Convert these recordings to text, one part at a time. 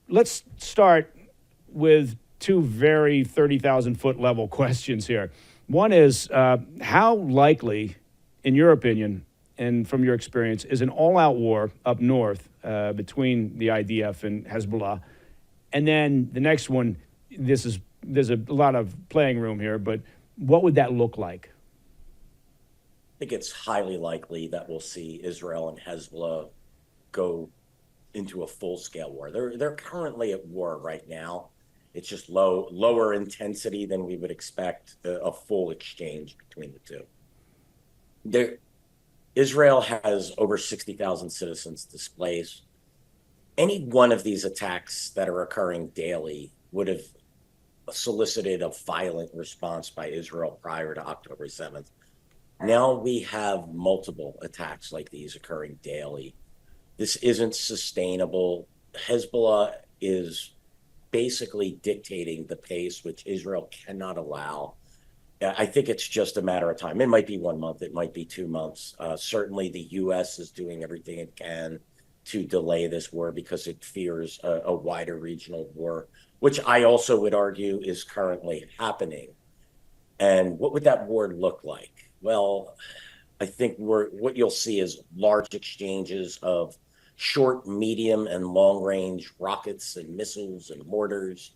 let's start with two very 30,000 foot level questions here. One is how likely, in your opinion, and from your experience, is an all out war up north between the IDF and Hezbollah? And then the next one, there's a lot of playing room here, but what would that look like? I think it's highly likely that we'll see Israel and Hezbollah go into a full-scale war. They're currently at war right now. It's just lower intensity than we would expect a full exchange between the two. There, Israel has over 60,000 citizens displaced. Any one of these attacks that are occurring daily would have solicited a violent response by Israel prior to October 7th. Now we have multiple attacks like these occurring daily. This isn't sustainable. Hezbollah is basically dictating the pace, which Israel cannot allow. I think it's just a matter of time. It might be 1 month, it might be 2 months. Certainly, the U.S. is doing everything it can to delay this war because it fears a wider regional war, which I also would argue is currently happening. And what would that war look like? Well, I think what you'll see is large exchanges of short, medium, and long-range rockets and missiles and mortars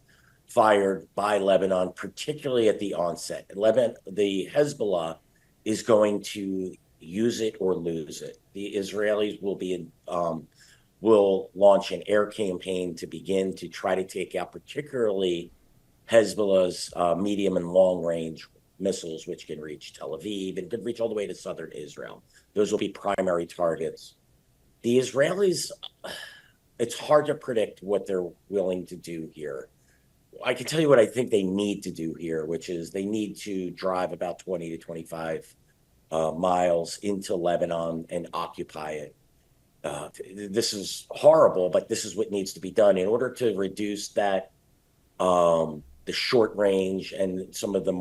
fired by Lebanon, particularly at the onset. The Hezbollah is going to use it or lose it. The Israelis will launch an air campaign to begin to try to take out particularly Hezbollah's medium and long-range missiles, which can reach Tel Aviv and could reach all the way to southern Israel. Those will be primary targets. The Israelis, it's hard to predict what they're willing to do here. I can tell you what I think they need to do here, which is they need to drive about 20 to 25 miles into Lebanon and occupy it. This is horrible, but this is what needs to be done in order to reduce that, the short range and some of the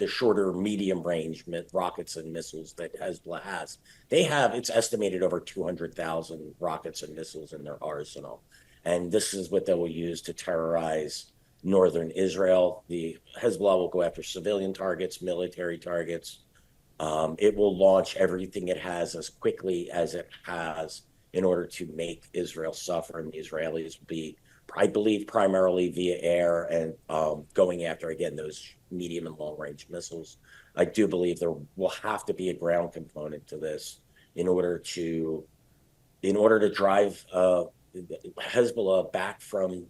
shorter medium range rockets and missiles that Hezbollah has. It's estimated over 200,000 rockets and missiles in their arsenal. And this is what they will use to terrorize northern Israel. The Hezbollah will go after civilian targets, military targets. It will launch everything it has as quickly as it has in order to make Israel suffer. And the Israelis will be, I believe, primarily via air and going after, again, those medium and long range missiles. I do believe there will have to be a ground component to this in order to drive Hezbollah back from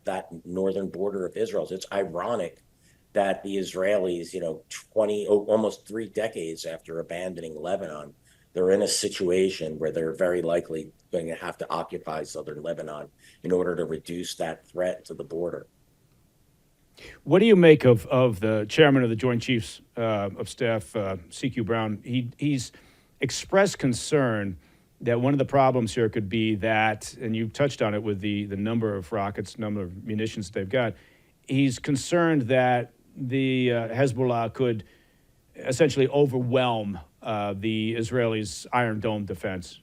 that northern border of Israel. It's ironic that the Israelis, 20, almost 3 decades after abandoning Lebanon, they're in a situation where they're very likely going to have to occupy southern Lebanon in order to reduce that threat to the border. What do you make of the chairman of the Joint Chiefs of Staff, C.Q. Brown? He's expressed concern that one of the problems here could be that, and you touched on it with the number of rockets, number of munitions they've got. He's concerned that the Hezbollah could essentially overwhelm the Israelis' Iron Dome defense.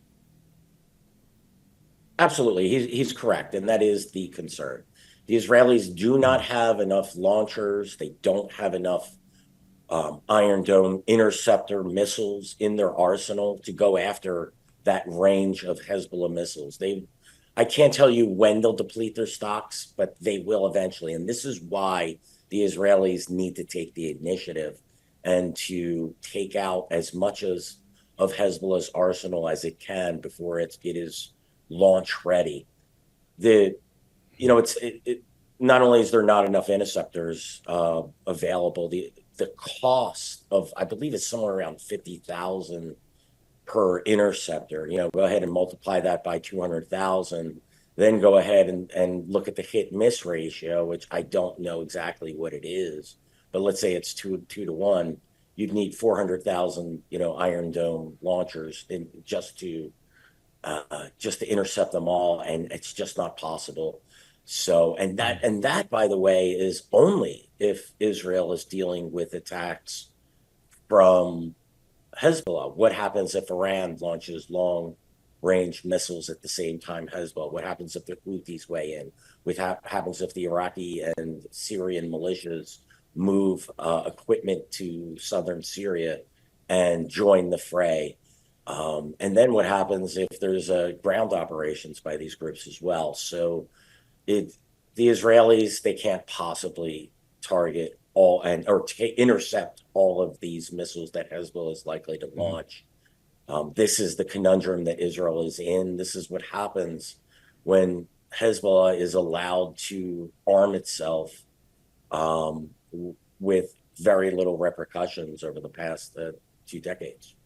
Absolutely, he's correct, and that is the concern. The Israelis do not have enough launchers. They don't have enough Iron Dome interceptor missiles in their arsenal to go after that range of Hezbollah missiles. I can't tell you when they'll deplete their stocks, but they will eventually. And this is why the Israelis need to take the initiative and to take out as much of Hezbollah's arsenal as it can before it is launch ready. Not only is there not enough interceptors available, the cost of, I believe it's somewhere around 50,000 per interceptor. Go ahead and multiply that by 200,000, then go ahead and look at the hit miss ratio, which I don't know exactly what it is, but let's say it's 2 to 1. You'd need 400,000, Iron Dome launchers just to intercept them all, and it's just not possible. So, and that, by the way, is only if Israel is dealing with attacks from Hezbollah. What happens if Iran launches long range missiles at the same time Hezbollah? What happens if the Houthis weigh in? What happens if the Iraqi and Syrian militias move equipment to southern Syria and join the fray? And then what happens if there's ground operations by these groups as well? So it the Israelis, they can't possibly target all or intercept all of these missiles that Hezbollah is likely to launch. This is the conundrum that Israel is in. This is what happens when Hezbollah is allowed to arm itself with very little repercussions over the past 2 decades.